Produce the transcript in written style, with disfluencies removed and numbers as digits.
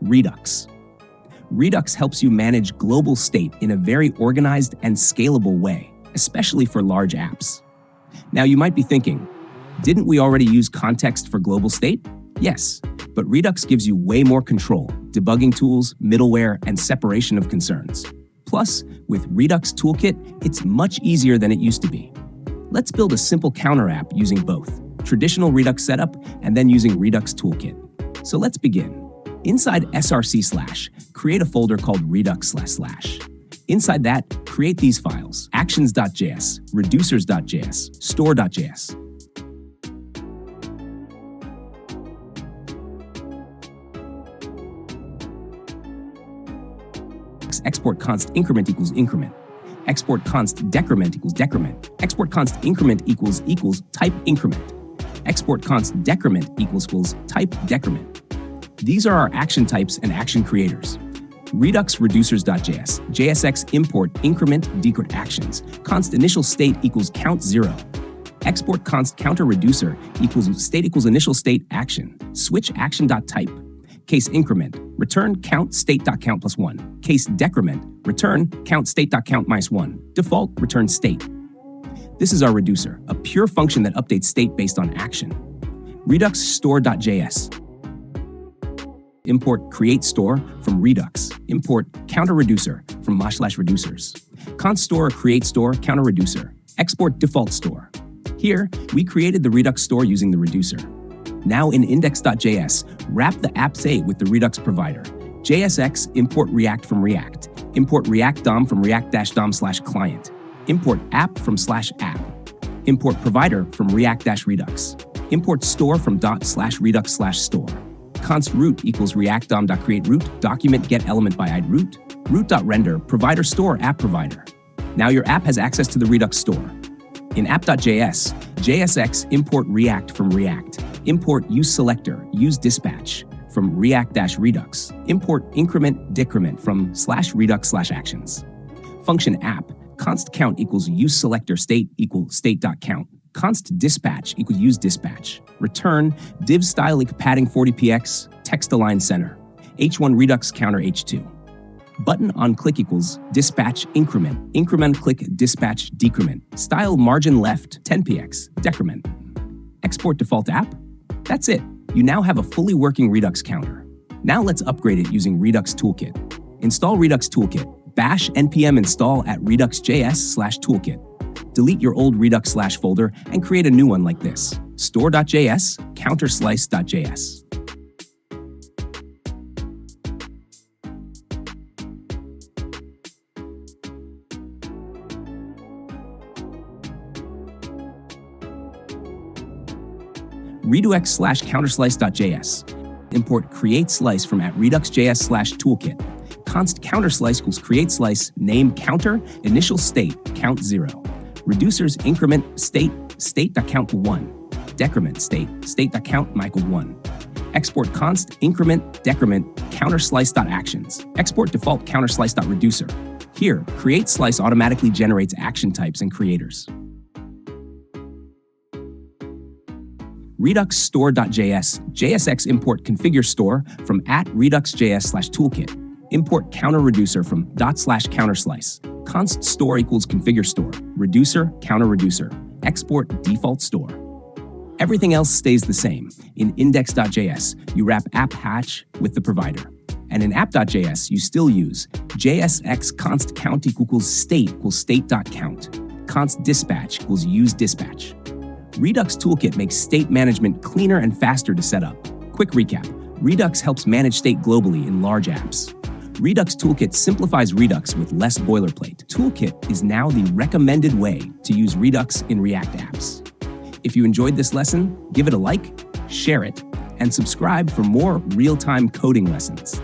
Redux. Redux helps you manage global state in a very organized and scalable way, especially for large apps. Now you might be thinking, didn't we already use context for global state? Yes, but Redux gives you way more control, debugging tools, middleware, and separation of concerns. Plus, with Redux Toolkit, it's much easier than it used to be. Let's build a simple counter app using both traditional Redux setup and then using Redux Toolkit. So let's begin. Inside src/, create a folder called Redux //. Inside that, create these files: actions.js, reducers.js, store.js. Export const increment equals increment. Export const decrement equals decrement. Export const increment equals type increment. Export const decrement equals type decrement. These are our action types and action creators. Redux reducers.js, JSX import increment decrement actions. Const initial state equals count 0. Export const counter reducer equals state equals initial state action. Switch action.type. Case increment, return count state.count plus 1. Case decrement, return count state.count minus 1. Default, return state. This is our reducer, a pure function that updates state based on action. Redux store.js. Import create store from Redux. Import counter reducer from /reducers. Const store create store counter reducer. Export default store. Here, we created the Redux store using the reducer. Now in index.js, wrap the app state with the Redux provider. JSX import React from React. Import React DOM from React-DOM/client. Import app from /app. Import provider from React-Redux. Import store from ./redux/store. Const root equals React DOM.create root, document get element by id root, root.render, provider store app provider. Now your app has access to the Redux store. In app.js, JSX import React from React. Import useSelector, useDispatch from React-Redux. Import increment decrement from /redux/actions. Function app, const count equals useSelector state equals state.count. Const dispatch equals useDispatch. Return div style padding 40px, text align center. H1 Redux counter H2. Button on click equals dispatch increment. Increment click dispatch decrement. Style margin left 10px, decrement. Export default app. That's it. You now have a fully working Redux counter. Now let's upgrade it using Redux Toolkit. Install Redux Toolkit. Bash npm install at redux.js/toolkit. Delete your old Redux / folder and create a new one like this. Store.js, counterslice.js. Redux/counterslice.js. Import createSlice from @redux.js/toolkit. Const counterslice equals createSlice name counter initial state count 0. Reducers increment state state.count to 1. Decrement state.count equals 1. Export const increment decrement counterslice.actions. Export default counterslice.reducer. Here, createSlice automatically generates action types and creators. Redux store.js, JSX import configure store from @redux.js/toolkit. Import counter reducer from /counterslice. Const store equals configure store. Reducer, counter reducer. Export default store. Everything else stays the same. In index.js, you wrap app hatch with the provider. And in app.js, you still use JSX const count equals state.count. Const dispatch equals useDispatch. Redux Toolkit makes state management cleaner and faster to set up. Quick recap. Redux helps manage state globally in large apps. Redux Toolkit simplifies Redux with less boilerplate. Toolkit is now the recommended way to use Redux in React apps. If you enjoyed this lesson, give it a like, share it, and subscribe for more real-time coding lessons.